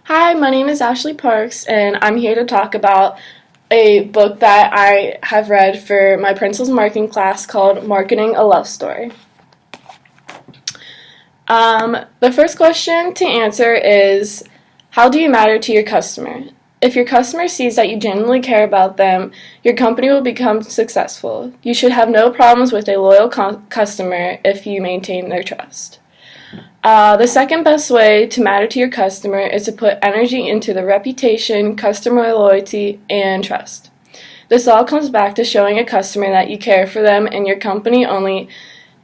Hi, my name is Ashley Parks, and I'm here to talk about a book that I have read for my Principles Marketing class called Marketing a Love Story. The first question to answer is, how do you matter to your customer? If your customer sees that you genuinely care about them, your company will become successful. You should have no problems with a loyal customer if you maintain their trust. The second best way to matter to your customer is to put energy into the reputation, customer loyalty, and trust. This all comes back to showing a customer that you care for them and your company only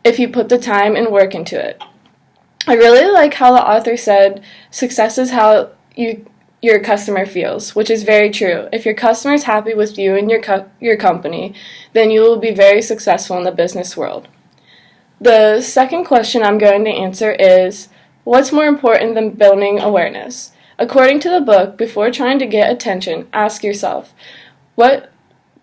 if you put the time and work into it. I really like how the author said, success is how your customer feels, which is very true. If your customer is happy with you and your company, then you will be very successful in the business world. The second question I'm going to answer is, what's more important than building awareness? According to the book, before trying to get attention, ask yourself, why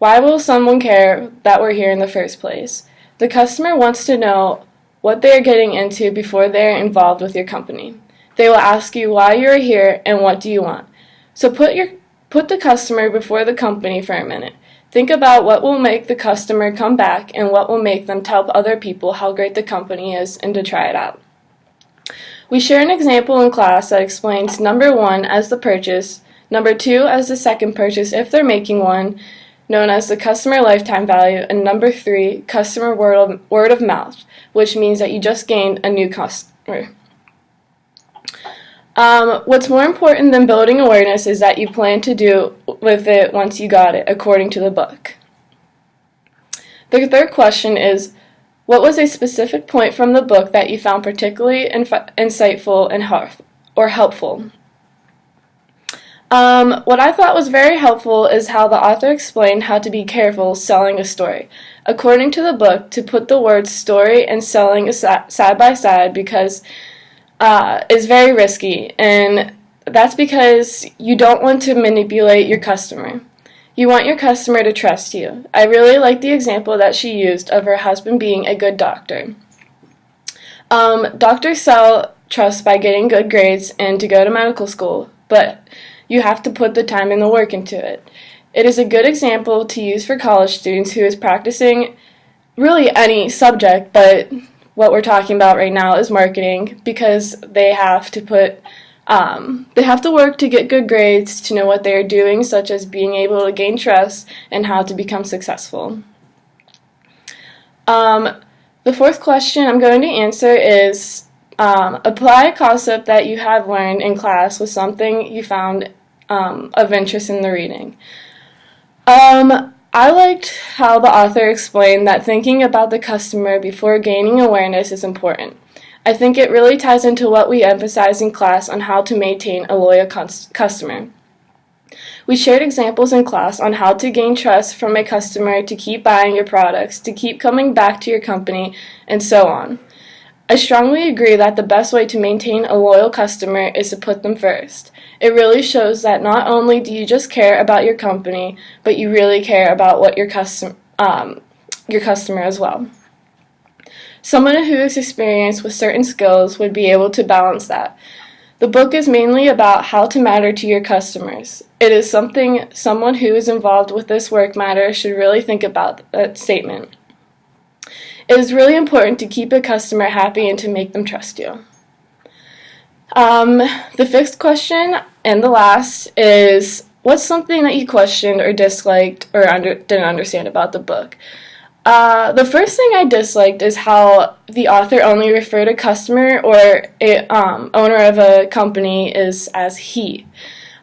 will someone care that we're here in the first place? The customer wants to know what they are getting into before they are involved with your company. They will ask you why you are here and what do you want. So put the customer before the company for a minute. Think about what will make the customer come back and what will make them tell other people how great the company is and to try it out. We share an example in class that explains number 1 as the purchase, number 2 as the second purchase if they're making one, known as the customer lifetime value, and number 3, customer word of mouth, which means that you just gained a new customer. What's more important than building awareness is that you plan to do with it once you got it, according to the book. The third question is, what was a specific point from the book that you found particularly insightful and helpful? What I thought was very helpful is how the author explained how to be careful selling a story. According to the book, to put the words story and selling side by side because is very risky, and that's because you don't want to manipulate your customer. You want your customer to trust you. I really like the example that she used of her husband being a good doctor. Doctors sell trust by getting good grades and to go to medical school, but you have to put the time and the work into it. It is a good example to use for college students who is practicing really any subject, but what we're talking about right now is marketing, because they have to work to get good grades, to know what they are doing, such as being able to gain trust and how to become successful. The fourth question I'm going to answer is, apply a concept that you have learned in class with something you found of interest in the reading. I liked how the author explained that thinking about the customer before gaining awareness is important. I think it really ties into what we emphasize in class on how to maintain a loyal customer. We shared examples in class on how to gain trust from a customer to keep buying your products, to keep coming back to your company, and so on. I strongly agree that the best way to maintain a loyal customer is to put them first. It really shows that not only do you just care about your company, but you really care about what your customer as well. Someone who is experienced with certain skills would be able to balance that. The book is mainly about how to matter to your customers. It is something someone who is involved with this work matter should really think about that statement. It is really important to keep a customer happy and to make them trust you. The fifth question, and the last, is what's something that you questioned or disliked or didn't understand about the book? The first thing I disliked is how the author only referred a customer or owner of a company as he.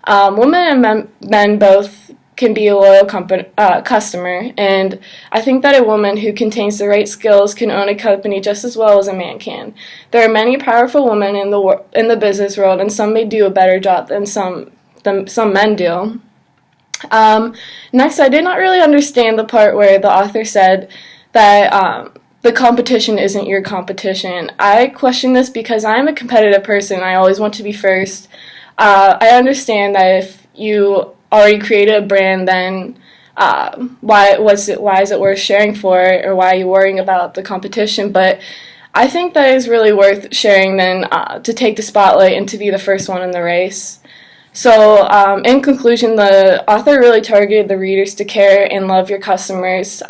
Women and men both can be a loyal customer, and I think that a woman who contains the right skills can own a company just as well as a man can. There are many powerful women in the business world, and some may do a better job than some men do. Next, I did not really understand the part where the author said that the competition isn't your competition. I question this because I'm a competitive person. I always want to be first. I understand that if you already created a brand, then why is it worth sharing for, or why are you worrying about the competition? But I think that is really worth sharing than to take the spotlight and to be the first one in the race. So, in conclusion, the author really targeted the readers to care and love your customers.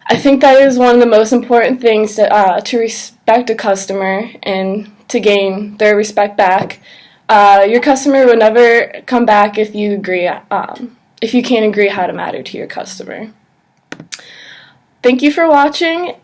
I think that is one of the most important things to respect a customer and to gain their respect back. Your customer will never come back if you can't agree how to matter to your customer. Thank you for watching.